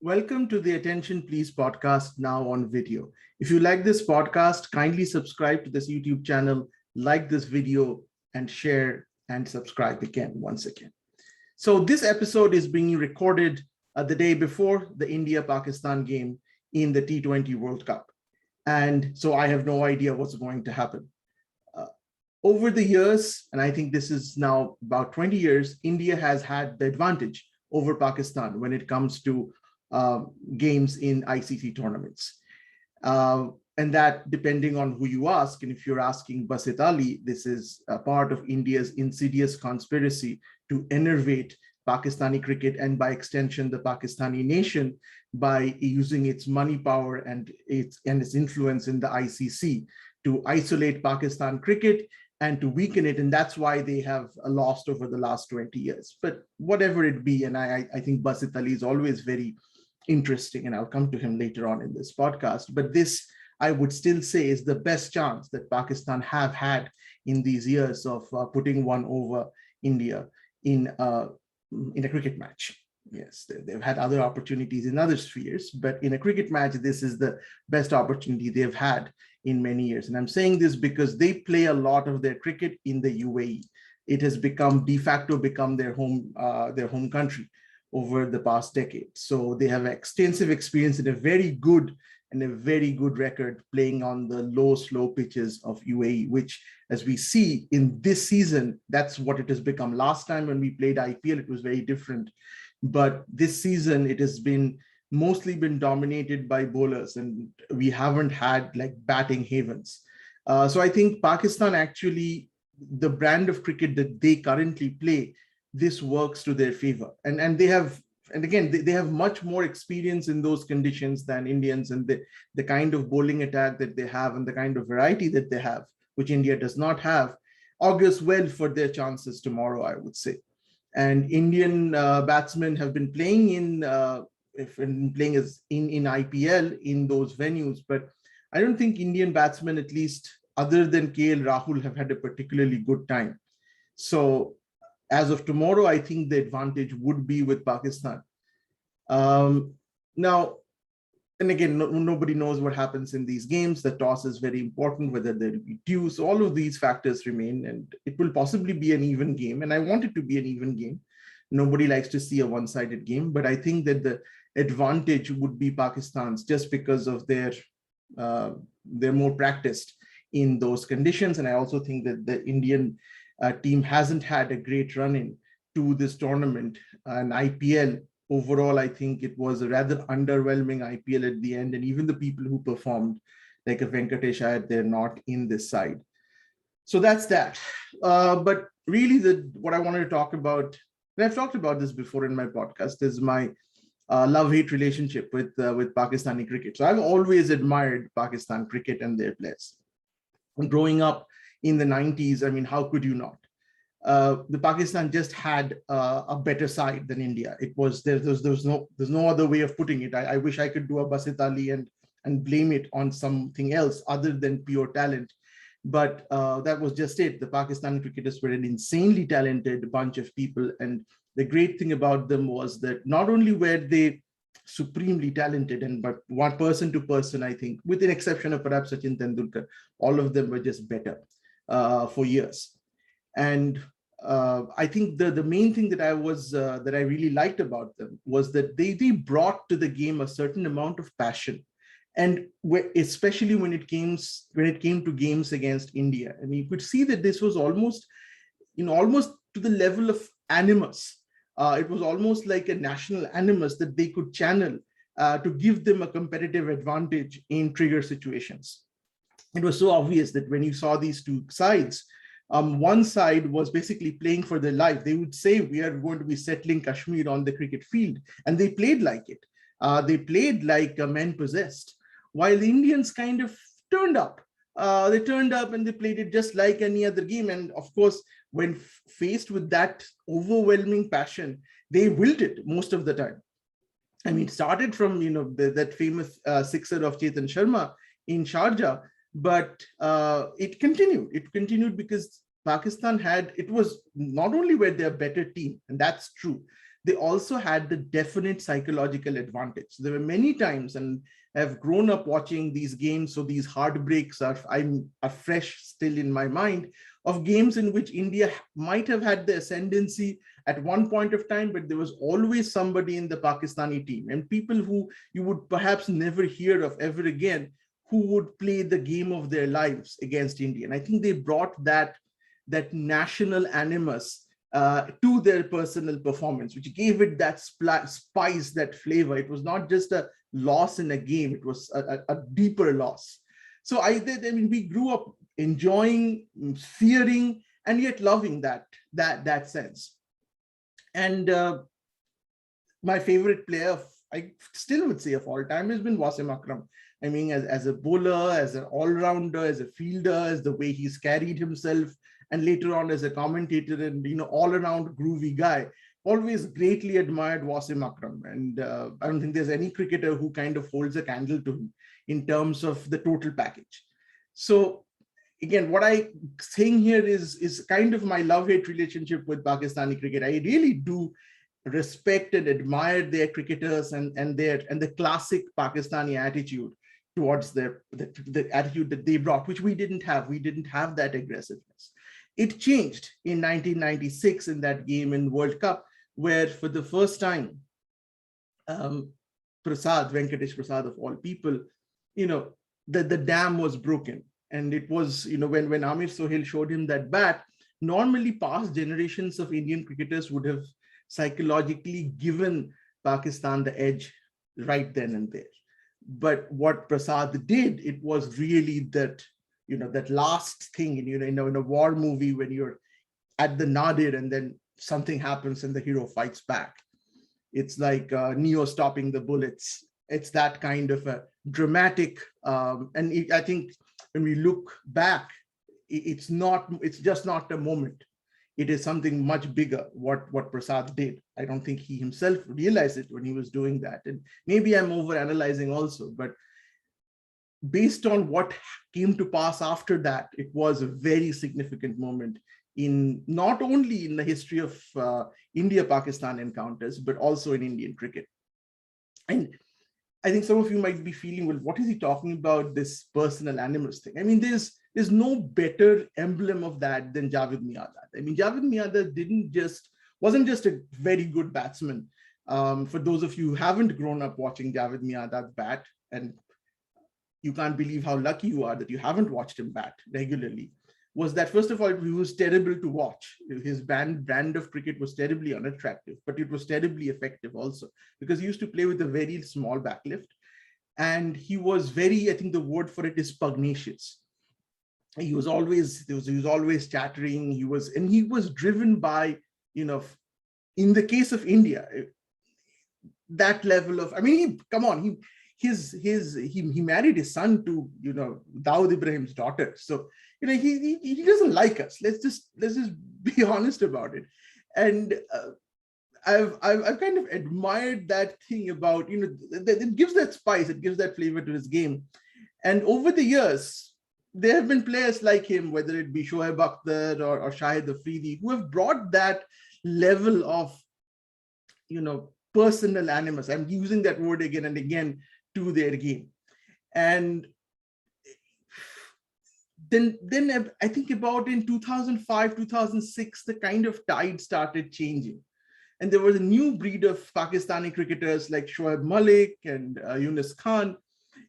Welcome to the Attention Please podcast, now on video. If you like this podcast, kindly subscribe to this YouTube channel, like this video, and share and subscribe again, once again. So this episode is being recorded the day before the India-Pakistan game in the T20 World Cup. And so I have no idea what's going to happen. Over the years, and I think this is now about 20 years, India has had the advantage over Pakistan when it comes to games in ICC tournaments. And that, depending on who you ask, and if you're asking Basit Ali, this is a part of India's insidious conspiracy to enervate Pakistani cricket and by extension, the Pakistani nation, by using its money power and its influence in the ICC to isolate Pakistan cricket and to weaken it. And that's why they have lost over the last 20 years. But whatever it be, and I think Basit Ali is always very interesting, and I'll come to him later on in this podcast. But this, I would still say, is the best chance that Pakistan have had in these years of putting one over India in a cricket match. Yes, they've had other opportunities in other spheres, but in a cricket match, this is the best opportunity they've had in many years. And I'm saying this because they play a lot of their cricket in the UAE. It has become de facto become their home country over the past decade. So they have extensive experience and a very good record playing on the low, slow pitches of UAE, which, as we see in this season, that's what it has become. Last time when we played IPL, it was very different. But this season, it has mostly been dominated by bowlers, and we haven't had like batting havens. So I think Pakistan actually, the brand of cricket that they currently play, this works to their favor. And they have, and again, they have much more experience in those conditions than Indians, and the kind of bowling attack that they have and the kind of variety that they have, which India does not have, augurs well for their chances tomorrow, I would say. And Indian batsmen have been playing in IPL in those venues, but I don't think Indian batsmen, at least other than KL Rahul, have had a particularly good time. So as of tomorrow, I think the advantage would be with Pakistan. Now, and again, nobody knows what happens in these games. The toss is very important, whether there will be due. So all of these factors remain, and it will possibly be an even game. And I want it to be an even game. Nobody likes to see a one-sided game, but I think that the advantage would be Pakistan's, just because of they're more practiced in those conditions. And I also think that the Indian team hasn't had a great run-in to this tournament. And IPL, overall, I think it was a rather underwhelming IPL at the end. And even the people who performed, like a Venkatesh Iyer, they're not in this side. So that's that. But really, what I wanted to talk about, and I've talked about this before in my podcast, is my love-hate relationship with Pakistani cricket. So I've always admired Pakistan cricket and their players. Growing up in the 90s, I mean, how could you not? The Pakistan just had a better side than India. There's no other way of putting it. I wish I could do a Basit Ali and blame it on something else other than pure talent. But that was just it. The Pakistani cricketers were an insanely talented bunch of people. And the great thing about them was that not only were they supremely talented, but one person to person, I think, with an exception of perhaps Sachin Tendulkar, all of them were just better for years. And I think the main thing that I really liked about them was that they brought to the game a certain amount of passion, and especially when it came to games against India, and you could see that this was almost to the level of animus. It was almost like a national animus that they could channel to give them a competitive advantage in trigger situations. It was so obvious that when you saw these two sides, one side was basically playing for their life. They would say, we are going to be settling Kashmir on the cricket field. And they played like it. They played like men possessed, while the Indians kind of turned up. They turned up and they played it just like any other game. And of course, when faced with that overwhelming passion, they wilted most of the time. I mean, it started from, that famous sixer of Chetan Sharma in Sharjah, but it continued. It continued because Pakistan it was not only were they a better team, and that's true. they also had the definite psychological advantage. There were many times, and I've grown up watching these games, so these heartbreaks are fresh still in my mind, of games in which India might have had the ascendancy at one point of time, but there was always somebody in the Pakistani team, and people who you would perhaps never hear of ever again, who would play the game of their lives against India. And I think they brought that national animus to their personal performance, which gave it that spice, that flavor. It was not just a loss in a game, it was a deeper loss. So I mean, we grew up enjoying, fearing, and yet loving that sense. And my favorite player, I still would say, of all time has been Wasim Akram. I mean, as a bowler, as an all-rounder, as a fielder, as the way he's carried himself, and later on as a commentator and, you know, all-around groovy guy. Always greatly admired Wasim Akram. And I don't think there's any cricketer who kind of holds a candle to him in terms of the total package. So again, what I'm saying here is kind of my love-hate relationship with Pakistani cricket. I really do respect and admire their cricketers and the classic Pakistani attitude towards the attitude that they brought, which we didn't have. We didn't have that aggressiveness. It changed in 1996 in that game in World Cup, where for the first time, Venkatesh Prasad of all people, you know, the dam was broken. And it was, you know, when Amir Sohail showed him that bat, normally past generations of Indian cricketers would have psychologically given Pakistan the edge right then and there. But what Prasad did, it was really that, you know, that last thing, you know, in a war movie when you're at the nadir and then something happens and the hero fights back. It's like Neo stopping the bullets. It's that kind of a dramatic, and I think when we look back, it's just not a moment. It is something much bigger, what Prasad did. I don't think he himself realized it when he was doing that. And maybe I'm overanalyzing also, but based on what came to pass after that, it was a very significant moment in not only in the history of India-Pakistan encounters, but also in Indian cricket. And I think some of you might be feeling, well, what is he talking about, this personal animus thing? I mean, there's no better emblem of that than Javed Miandad. I mean, Javed Miandad wasn't just a very good batsman. For those of you who haven't grown up watching Javed Miandad bat, and you can't believe how lucky you are that you haven't watched him bat regularly, was that, first of all, he was terrible to watch. His brand of cricket was terribly unattractive, but it was terribly effective also, because he used to play with a very small backlift. And he was very, I think the word for it is pugnacious. He was always chattering. He was driven by, you know, in the case of India, that level of, I mean, he married his son to, you know, Dawood Ibrahim's daughter. So, you know, he doesn't like us. Let's just be honest about it. And I've kind of admired that thing about, you know, it gives that spice, it gives that flavor to his game. And over the years, there have been players like him, whether it be Shoaib Akhtar or Shahid Afridi, who have brought that level of, you know, personal animus. I'm using that word again and again, to their game. And then I think about in 2005, 2006, the kind of tide started changing. And there was a new breed of Pakistani cricketers like Shoaib Malik and Yunus Khan.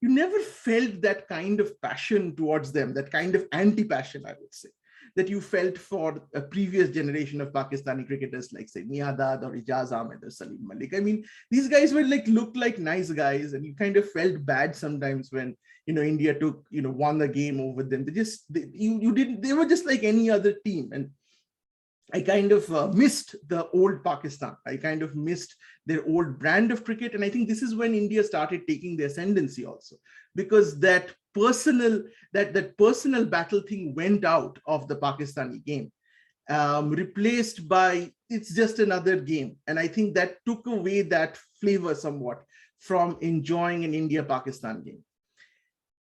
You never felt that kind of passion towards them, that kind of anti-passion, I would say, that you felt for a previous generation of Pakistani cricketers like, say, Miandad or Ijaz Ahmed or Salim Malik. I mean, these guys were looked like nice guys, and you kind of felt bad sometimes when, you know, India won the game over them. They were just like any other team. And I kind of missed the old Pakistan. I kind of missed their old brand of cricket. And I think this is when India started taking the ascendancy also, because that personal battle thing went out of the Pakistani game, replaced by, it's just another game. And I think that took away that flavor somewhat from enjoying an India-Pakistan game.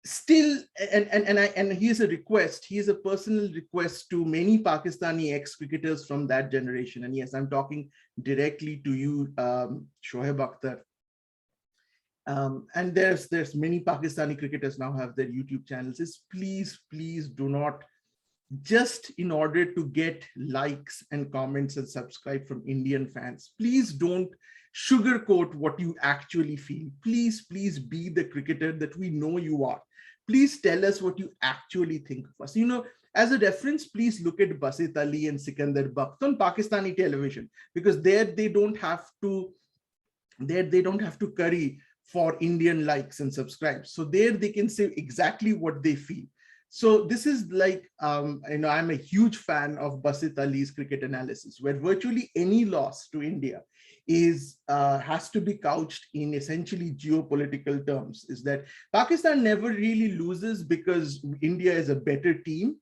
still, and here's a request, here's a personal request to many Pakistani ex-cricketers from that generation. And yes, I'm talking directly to you, Shoaib Akhtar. And there's many Pakistani cricketers now have their YouTube channels. Is please do not, just in order to get likes and comments and subscribe from Indian fans, please don't sugarcoat what you actually feel. Please be the cricketer that we know you are. Please tell us what you actually think of us. As a reference, please look at Basit Ali and Sikandar Bakht on Pakistani television, because there they don't have to curry for Indian likes and subscribes. So there they can say exactly what they feel. So this is like, I'm a huge fan of Basit Ali's cricket analysis, where virtually any loss to India has to be couched in essentially geopolitical terms. Is that Pakistan never really loses because India is a better team.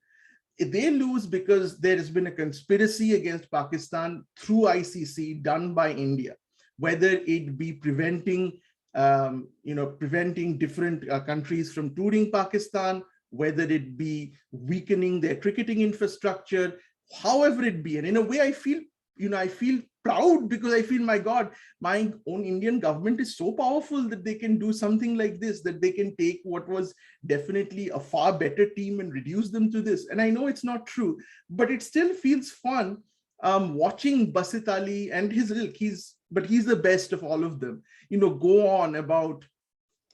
They lose because there has been a conspiracy against Pakistan through ICC done by India, whether it be preventing different countries from touring Pakistan, whether it be weakening their cricketing infrastructure, however it be. And in a way, I feel proud, because I feel, my God, my own Indian government is so powerful that they can do something like this, that they can take what was definitely a far better team and reduce them to this. And I know it's not true, but it still feels fun watching Basit Ali and he's the best of all of them, go on about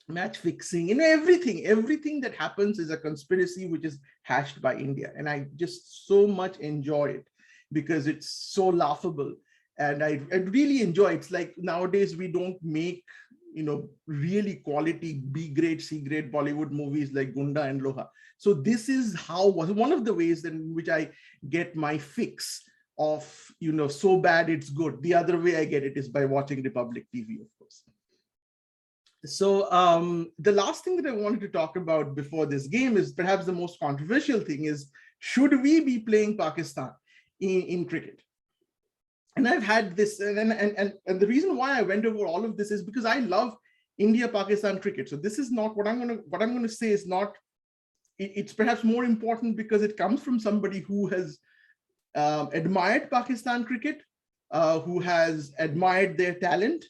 match fixing, everything that happens is a conspiracy which is hashed by India. And I just so much enjoy it because it's so laughable. And I really enjoy it. It's like nowadays we don't make, really quality B-grade, C-grade Bollywood movies like Gunda and Loha. So this is one of the ways in which I get my fix of, so bad it's good. The other way I get it is by watching Republic TV, of course. So the last thing that I wanted to talk about before this game is perhaps the most controversial thing is, should we be playing Pakistan in cricket? And I've had this, and the reason why I went over all of this is because I love India-Pakistan cricket. So this is not what I'm going to say is not, it's perhaps more important because it comes from somebody who has admired Pakistan cricket, who has admired their talent.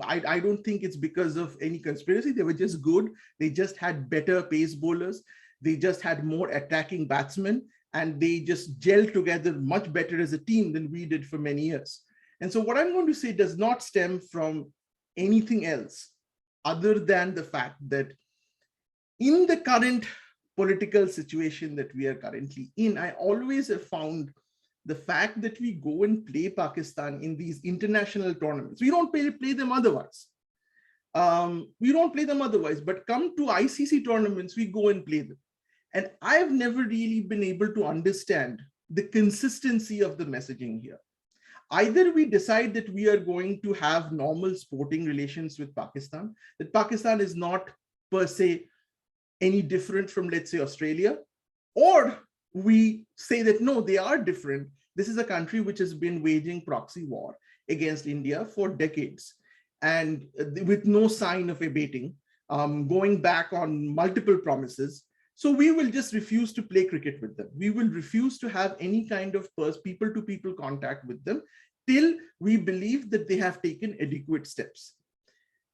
I don't think it's because of any conspiracy. They were just good. They just had better pace bowlers. They just had more attacking batsmen, and they just gelled together much better as a team than we did for many years. And so what I'm going to say does not stem from anything else other than the fact that in the current political situation that we are currently in, I always have found the fact that we go and play Pakistan in these international tournaments, we don't play them otherwise. But come to ICC tournaments, we go and play them. And I've never really been able to understand the consistency of the messaging here. Either we decide that we are going to have normal sporting relations with Pakistan, that Pakistan is not per se any different from, let's say, Australia, or we say that, no, they are different. This is a country which has been waging proxy war against India for decades, and with no sign of abating, going back on multiple promises. So we will just refuse to play cricket with them. We will refuse to have any kind of people-to-people contact with them till we believe that they have taken adequate steps.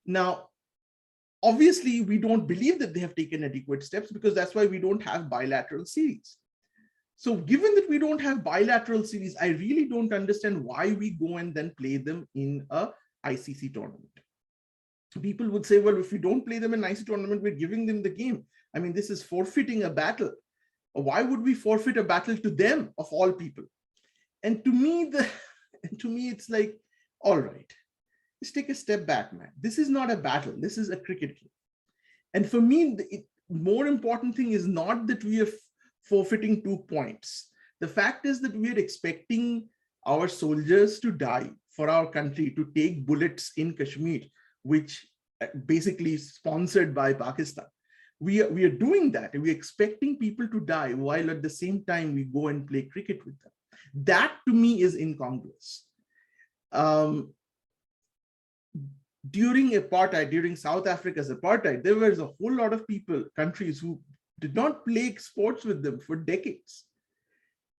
Now, obviously, we don't believe that they have taken adequate steps, because that's why we don't have bilateral series. So given that we don't have bilateral series, I really don't understand why we go and then play them in a ICC tournament. People would say, well, if we don't play them in an ICC tournament, we're giving them the game. I mean, this is forfeiting a battle. Why would we forfeit a battle to them, of all people? And to me, it's like, all right, let's take a step back, man. This is not a battle. This is a cricket game. And for me, the more important thing is not that we are forfeiting 2 points. The fact is that we are expecting our soldiers to die for our country, to take bullets in Kashmir, which basically is sponsored by Pakistan. We are doing that, and we're expecting people to die while at the same time we go and play cricket with them. That to me is incongruous. during apartheid, during South Africa's apartheid, there was a whole lot of countries who did not play sports with them for decades.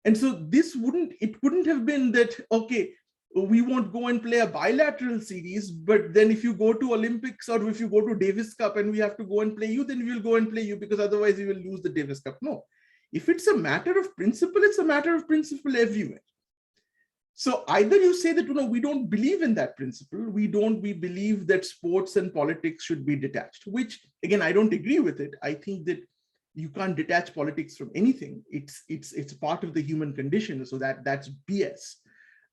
And so it wouldn't have been that, okay, we won't go and play a bilateral series, but then if you go to Olympics or if you go to Davis Cup and we have to go and play you, then we'll go and play you because otherwise we will lose the Davis Cup. No, if it's a matter of principle, it's a matter of principle everywhere. So either you say that, we don't believe in that principle, we believe that sports and politics should be detached, which again, I don't agree with it. I think that you can't detach politics from anything. It's part of the human condition. So that's BS.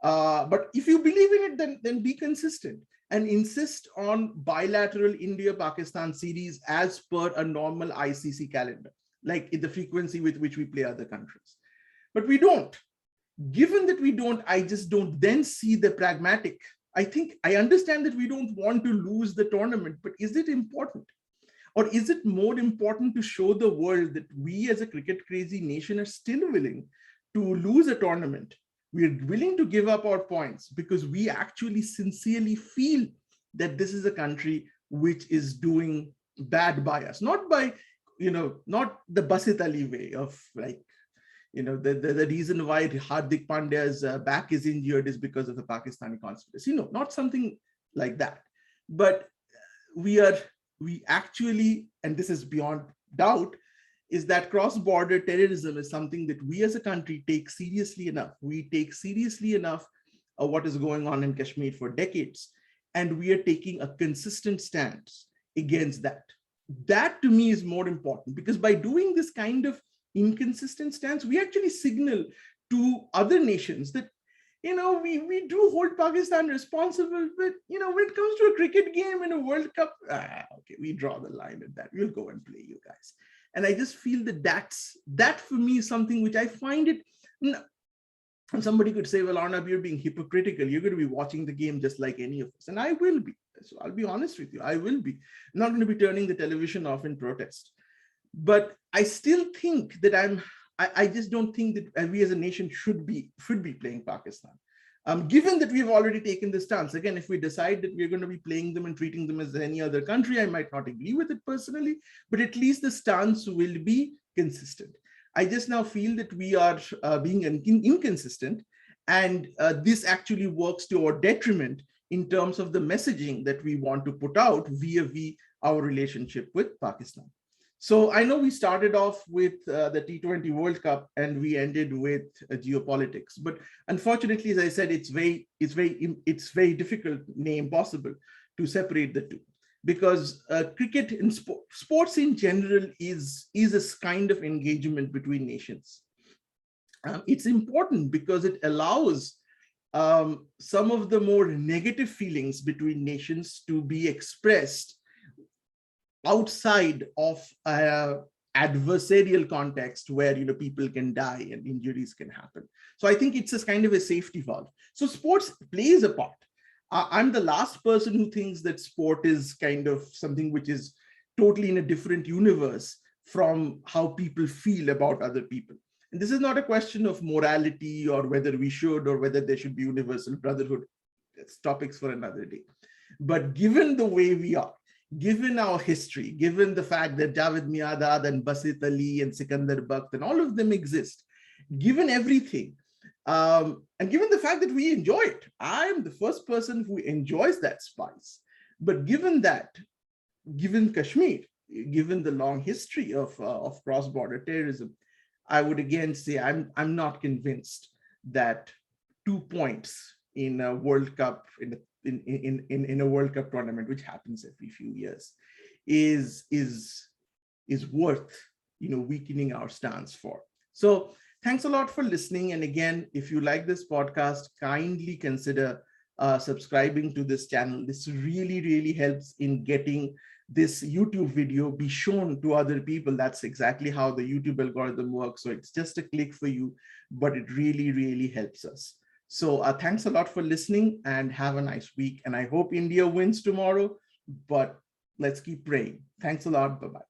But if you believe in it, then be consistent and insist on bilateral India-Pakistan series as per a normal ICC calendar, like in the frequency with which we play other countries. But we don't. Given that we don't, I just don't then see the pragmatic. I understand that we don't want to lose the tournament, but is it important? Or is it more important to show the world that we as a cricket crazy nation are still willing to lose a tournament? We are willing to give up our points because we actually sincerely feel that this is a country which is doing bad by us, not by, not the Basit Ali way of like, the reason why Hardik Pandya's back is injured is because of the Pakistani conspiracy. No, not something like that. But we actually, and this is beyond doubt, is that cross-border terrorism is something that we as a country take seriously enough. We take seriously enough what is going on in Kashmir for decades, and we are taking a consistent stance against that. That to me is more important, because by doing this kind of inconsistent stance, we actually signal to other nations that, we do hold Pakistan responsible, but, when it comes to a cricket game in a World Cup, okay, we draw the line at that. We'll go and play you guys. And I just feel that for me is something which I find it, and somebody could say, well, Arnab, you're being hypocritical. You're going to be watching the game just like any of us. And I will be. So I'll be honest with you. I will be. I'm not going to be turning the television off in protest. But I still think that I just don't think that we as a nation should be playing Pakistan. Given that we've already taken this stance, again, if we decide that we're going to be playing them and treating them as any other country, I might not agree with it personally, but at least the stance will be consistent. I just now feel that we are being inconsistent, and this actually works to our detriment in terms of the messaging that we want to put out via our relationship with Pakistan. So I know we started off with the T20 World Cup and we ended with geopolitics, but unfortunately, as I said, it's very difficult, impossible to separate the two, because cricket and sports in general is a kind of engagement between nations. It's important because it allows some of the more negative feelings between nations to be expressed outside of adversarial context where people can die and injuries can happen. So I think it's a kind of a safety valve. So sports plays a part. I'm the last person who thinks that sport is kind of something which is totally in a different universe from how people feel about other people. And this is not a question of morality or whether we should or whether there should be universal brotherhood. It's topics for another day. But given the way we are, given our history, given the fact that Javed Miandad and Basit Ali and Sikandar Bakht and all of them exist, given everything, and given the fact that we enjoy it, I'm the first person who enjoys that spice. But given that, given Kashmir, given the long history of cross-border terrorism, I would again say I'm not convinced that 2 points in a World Cup in a World Cup tournament, which happens every few years, is worth weakening our stance for. So thanks a lot for listening. And again, if you like this podcast, kindly consider subscribing to this channel. This really, really helps in getting this YouTube video be shown to other people. That's exactly how the YouTube algorithm works. So it's just a click for you, but it really, really helps us. So thanks a lot for listening and have a nice week. And I hope India wins tomorrow, but let's keep praying. Thanks a lot. Bye-bye.